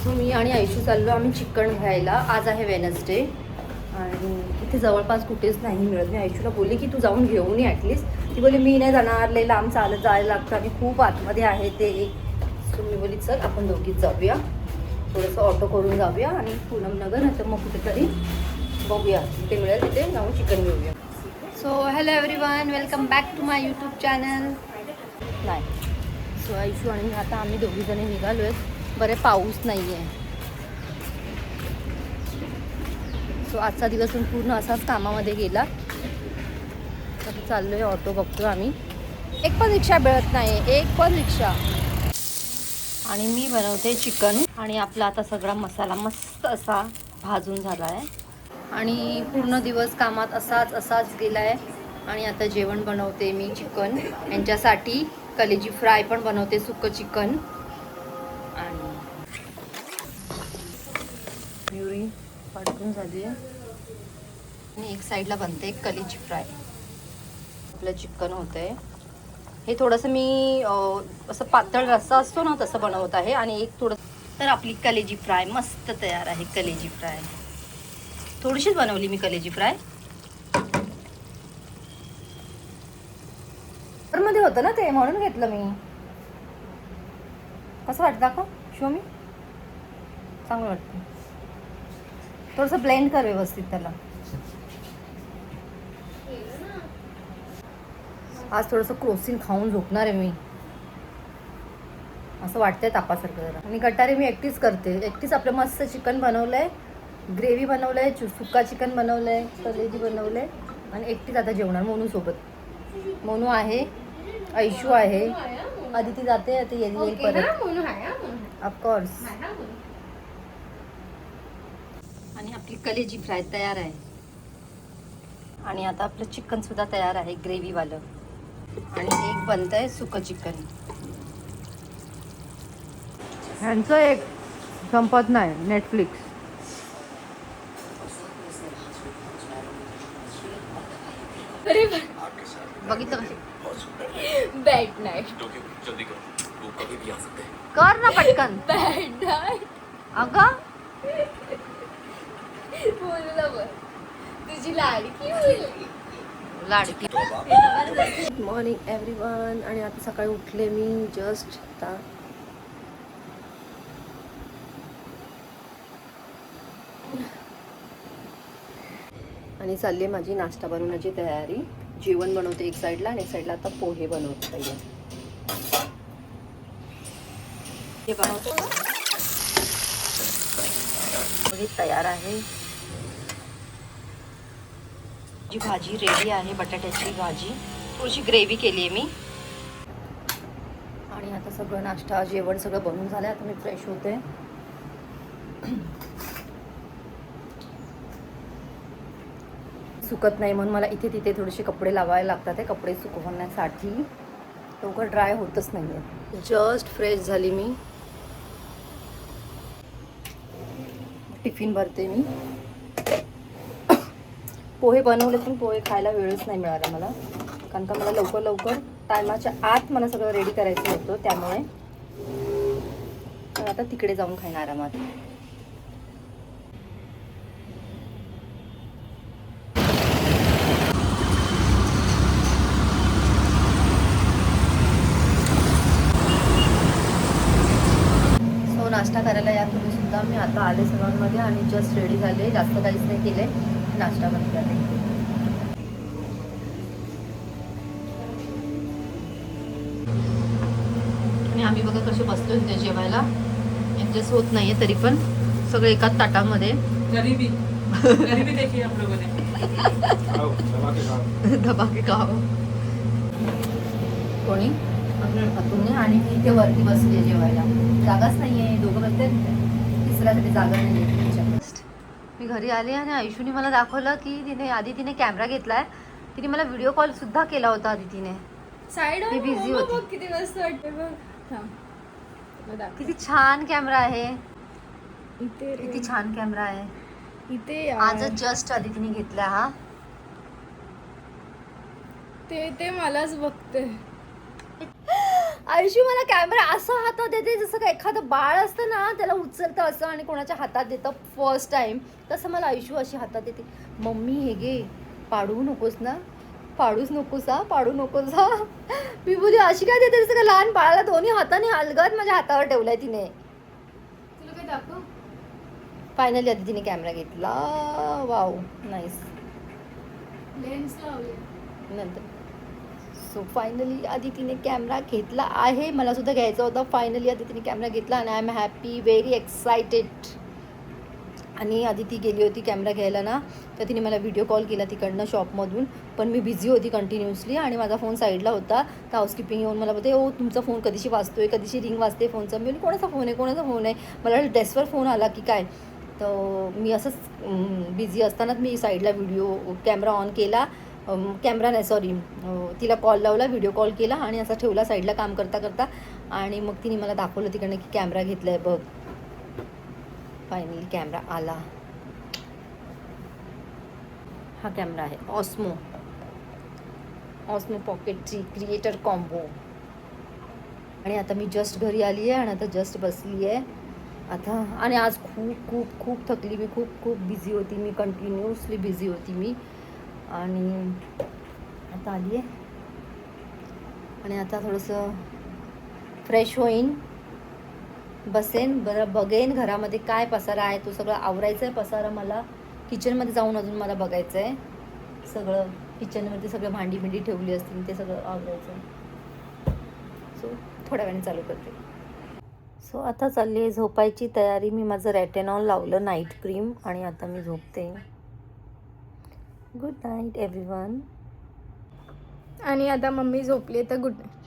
So मी आणि आयुषू चाललो आम्ही चिकन घ्यायला. आज आहे वेनसडे आणि इथे जवळपास कुठेच नाही मिळत. मी आयुषूला बोलली की तू जाऊन घेऊन ये ॲटलिस्ट. ती बोलली मी नाही जाणार, लई लांब चालत जायला लागतं आणि खूप आतमध्ये आहे ते. सो मी बोलली चल आपण दोघीच जाऊया, थोडंसं ऑटो करून जाऊया आणि पूनमनगर नाही तर मग कुठेतरी बघूया तिथे मिळेल, तिथे जाऊन चिकन घेऊया. So hello everyone, welcome back to my YouTube channel. नाही सो आयुषू आणि आता आम्ही दोघीजणी निघालो आहेत. बरे पाऊस नाही आहे. सो आजचा दिवस पण पूर्ण असाच कामामध्ये गेला. आता चाललो आहे, ऑटो बघतो आम्ही. एक पण रिक्षा मिळत नाही, एक पण रिक्षा. आणि मी बनवते चिकन आणि आपला आता सगळा मसाला मस्त असा भाजून झाला आहे आणि पूर्ण दिवस कामात असाच गेला आहे. आणि आता जेवण बनवते मी चिकन, यांच्यासाठी कलेजी फ्राय पण बनवते, सुक्कं चिकन. आणि प्युरी पाडून झाली आहे आणि एक साईडला बनते कलेजी फ्राय. आपलं चिकन होतं आहे हे थोडंसं मी असं पातळ रस्सा असतो ना तसं बनवत आहे. आणि एक थोडं तर आपली कलेजी फ्राय मस्त तयार आहे. कलेजी फ्राय थोडीशीच बनवली मी कलेजी फ्राय. मध्ये होतं ना ते, म्हणून घेतलं मी. कसं वाटतं का शो मी? चांगलं वाटतं. थोडंसं ब्लेंड कर व्यवस्थित त्याला. आज थोडंसं क्रोसिन खाऊन झोपणार आहे मी, असं वाटतंय तापासारखं जरा. आणि गटारे मी एकटीच करते, एकटीच. आपलं मस्त चिकन बनवलंय, ग्रेव्ही बनवलंय, सुक्का चिकन बनवलंय, कलेजी बनवलंय आणि एकटीच आता जेवणार मोनूसोबत. मोनू आहे, आयुषू आहे, आदिती जाते, आता येईल परत ऑफकोर्स. आणि आपली कलेजी फ्राय तयार आहे. आणि आता आपलं चिकन सुद्धा तयार आहे, ग्रेव्हीवालं. आणि एक बनतंय सुकं चिकन. ह्यांचं एक संपत नाही, नेटफ्लिक्स. बघितलं बॅड नाईट. कर ना पटकन. Bad night. अगं बोलला बघ, तुझी लाडकी मुलगी. लाडकी. Good morning everyone. आणि आता सकाळी उठले मी जस्ट आता. आणि चालली आहे माझी नाश्ता बनवण्याची तयारी. जेवण बनवते एक साईडला आणि एक साईडला आता पोहे बनवते. हे बनवतो पोहे तयार आहे. जी भाजी रेडी आहे, बटाट्याची भाजी. थोडीशी ग्रेव्ही केली आहे मी. आणि आता सगळं नाश्ता जेवण सगळं बनवून झालं. आता मी फ्रेश होते. सुकत नाही म्हणून मला इथे तिथे थोडेसे कपडे लावायला लागतात. ते कपडे सुकवण्यासाठी लवकर ड्राय होतच नाही आहे. जस्ट फ्रेश झाली मी. टिफिन भरते मी. पोहे बनवले पण पोहे खायला वेळच नाही मिळाला मला, कारण का मला लवकर टायमाच्या आत मला सगळं रेडी करायचं होतं. त्यामुळे आता तिकडे जाऊन खाईन आरामात. नाश्ता करायला या तुम्ही सुद्धा. मी आता आले सगळ्यांमध्ये आणि जस्ट रेडी झाले. जास्त काहीच नाही केले, नाश्ता बनवला. आणि आम्ही बघा कसे बसलो इथे जेवायला. ॲडजस्ट होत नाहीये तरी पण सगळे एकाच ताटामध्ये. गरीबी देखिए हम लोगों ने. दबा के खाओ. कोणी तुम्ही आणि मी इथे वरती बसले जेवायला. जागाच नाही आहे, दोघं बसते, तिसऱ्यासाठी जागा नाही आहे. मी घरी आले आणि आयुषूने मला दाखवलं की आदितीने कॅमेरा घेतलाय. तिने मला व्हिडिओ कॉल सुद्धा केला होता आदितीने. साइड ती बिझी होती. किती मस्त वाटते बघ. किती छान कॅमेरा आहे, इथे किती छान कॅमेरा आहे. इथे आजच जस्ट आदितीने घेतला हा. ते मलाच बघते. आयुषी मला कॅमेरा असा हातात देते जसं का एखादं बाळ असतं ना त्याला उचलतं असं आणि कोणाच्या हातात देतं फर्स्ट टाइम, तसं मला आयुषू अशी हातात देते. मम्मी हे घे, पाडू नकोस ना, पाडूच नकोस हा, पाडू नकोस हा. मी बोली अशी काय देते जसं का लहान बाळाला दोन्ही हाताने अलगद माझ्या हातावर ठेवलाय तिने. तुला काय दाखव. फायनली आधी तिने कॅमेरा घेतला. Wow nice. लेन्स लावले. नंतर सो फायनली आधी तिने कॅमेरा घेतला आहे. मला सुद्धा घ्यायचा होता. फायनली आधी तिने कॅमेरा घेतला आणि I am happy, very excited. आणि आधी ती गेली होती कॅमेरा घ्यायला ना, तर तिने मला व्हिडिओ कॉल केला तिकडनं शॉपमधून, पण मी बिझी होती कंटिन्युअसली आणि माझा फोन साईडला होता. तर हाऊसकीपिंग येऊन मला बोलते, ओ तुमचा फोन कधीशी वाजतोय, कधीशी रिंग वाजते फोनचा. मी बोलली कोणाचा फोन आहे, कोणाचा फोन आहे. मला डेस्कवर फोन आला की काय, तर मी असंच बिझी असतानाच मी साईडला कॅमेरा ऑन केला. कॅमेरा नाही सॉरी, तिला कॉल लावला, व्हिडिओ कॉल केला आणि असा ठेवला साईडला काम करता करता. आणि मग तिने मला दाखवलं तिकडनं की कॅमेरा घेतला आहे बघ. फायनली कॅमेरा आला. हा कॅमेरा आहे ऑस्मो पॉकेटची क्रिएटर कॉम्बो. आणि आता मी जस्ट घरी आली आहे आणि आता जस्ट बसली आहे आता. आणि आज खूप खूप खूप थकली मी, खूप खूप बिझी होती मी, कंटिन्युअसली बिझी होती मी. आणि आता आली आहे आणि आता थोडंसं फ्रेश होईन, बसेन, बरं बघेन घरामध्ये काय पसारा आहे, तो सगळं आवरायचं आहे पसारा मला. किचनमध्ये जाऊन अजून मला बघायचं आहे सगळं. किचनमध्ये सगळं भांडी बिंडी ठेवली असतील ते सगळं आवरायचं आहे. सो थोड्या वेळाने चालू करते. सो आता चालली आहे झोपायची तयारी. मी माझं रेटेनॉल लावलं, नाईट क्रीम, आणि आता मी झोपते. Good night everyone. आणि आता मम्मी झोपली तर गुड नाईट.